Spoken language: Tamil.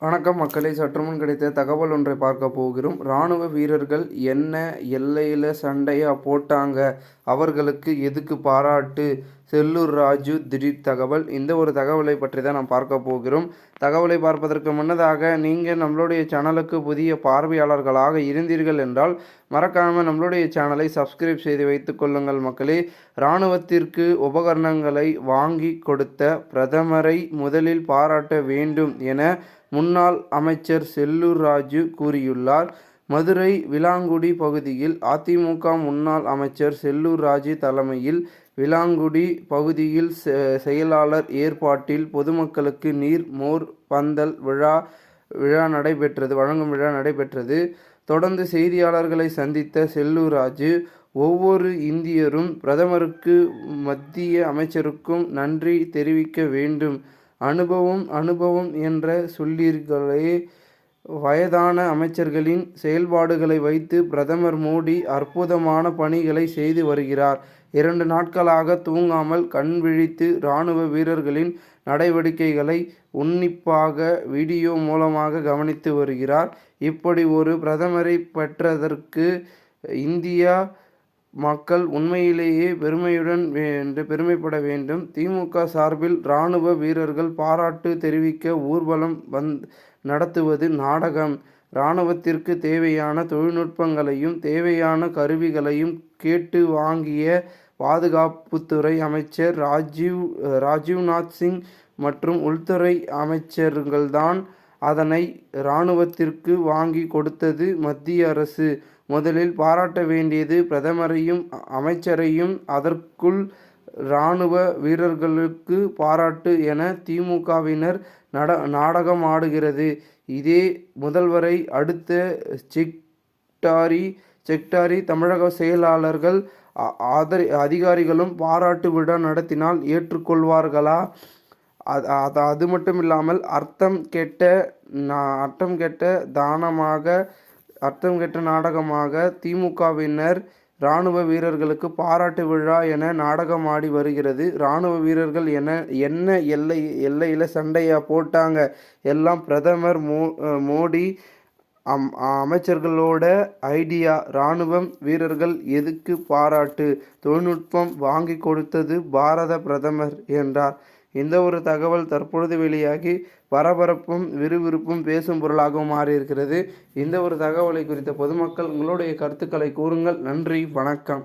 வணக்கம் மக்களே, சற்றுமுன் கிடைத்த தகவல் ஒன்றை பார்க்க போகிறோம். இராணுவ வீரர்கள் என்ன எல்லையில் சண்டையா போட்டாங்க, அவர்களுக்கு எதுக்கு பாராட்டு? செல்லூர் ராஜு திடீர் தகவல். இந்த ஒரு தகவலை பற்றி தான் நாம் பார்க்க போகிறோம். தகவலை பார்ப்பதற்கு முன்னதாக நீங்கள் நம்மளுடைய சேனலுக்கு புதிய பார்வையாளர்களாக இருந்தீர்கள் என்றால் மறக்காமல் நம்மளுடைய சேனலை சப்ஸ்கிரைப் செய்து வைத்துக் கொள்ளுங்கள் மக்களே. இராணுவத்திற்கு உபகரணங்களை வாங்கி கொடுத்த பிரதமரை முதலில் பாராட்ட வேண்டும் என முன்னாள் அமைச்சர் செல்லூர் ராஜு கூறியுள்ளார். மதுரை விளாங்குடி பகுதியில் அதிமுக முன்னாள் அமைச்சர் செல்லூர் ராஜு தலைமையில் விளாங்குடி பகுதியில் செயலாளர் ஏற்பாட்டில் பொதுமக்களுக்கு நீர் மோர் பந்தல் வழங்கும் விழா நடைபெற்றது. தொடர்ந்து செய்தியாளர்களை சந்தித்த செல்லூர் ராஜு, ஒவ்வொரு இந்தியரும் பிரதமருக்கு மத்திய அமைச்சருக்கும் நன்றி தெரிவிக்க வேண்டும். அனுபவம் என்ற சொல்லீர்களே. வயதான அமைச்சர்களின் செயல்பாடுகளை வைத்து பிரதமர் மோடி அற்புதமான பணிகளை செய்து வருகிறார். 2 நாட்களாக தூங்காமல் கண் விழித்து இராணுவ வீரர்களின் நடவடிக்கைகளை உன்னிப்பாக வீடியோ மூலமாக கவனித்து வருகிறார். இப்படி ஒரு பிரதமரை பெற்றதற்கு இந்தியா மக்கள் உண்மையிலேயே பெருமைப்பட வேண்டும். திமுக சார்பில் இராணுவ வீரர்கள் பாராட்டு தெரிவிக்க ஊர்வலம் நடத்துவது நாடகம். இராணுவத்திற்கு தேவையான தொழில்நுட்பங்களையும் தேவையான கருவிகளையும் கேட்டு வாங்கிய பாதுகாப்புத்துறை அமைச்சர் ராஜ்நாத் சிங் மற்றும் உள்துறை அமைச்சர்கள்தான் அதனை இராணுவத்திற்கு வாங்கி கொடுத்தது மத்திய அரசு. முதலில் பாராட்ட வேண்டியது பிரதமரையும் அமைச்சரையும், அதற்குள் இராணுவ வீரர்களுக்கு பாராட்டு என திமுகவினர் நாடகமாடுகிறது. இதே முதல்வரை அடுத்த செக்டாரி தமிழக செயலாளர்கள் அதிகாரிகளும் பாராட்டு விழா நடத்தினால் ஏற்றுக்கொள்வார்களா? அது மட்டும் இல்லாமல் அர்த்தம் கெட்ட நாடகமாக திமுகவினர் இராணுவ வீரர்களுக்கு பாராட்டு விழா என நாடகமாடி வருகிறது. இராணுவ வீரர்கள் என்ன எல்லையில் சண்டையா போட்டாங்க? எல்லாம் பிரதமர் மோடி அமைச்சர்களோட ஐடியா. இராணுவ வீரர்கள் எதுக்கு பாராட்டு? தொழில்நுட்பம் வாங்கி கொடுத்தது பாரத பிரதமர் என்றார். இந்த ஒரு தகவல் தற்பொழுது வெளியாகி பரபரப்பும் விறுவிறுப்பும் பேசும் பொருளாகவும் மாறியிருக்கிறது. இந்த ஒரு தகவலை குறித்த பொதுமக்கள் உங்களுடைய கருத்துக்களை கூறுங்கள். நன்றி, வணக்கம்.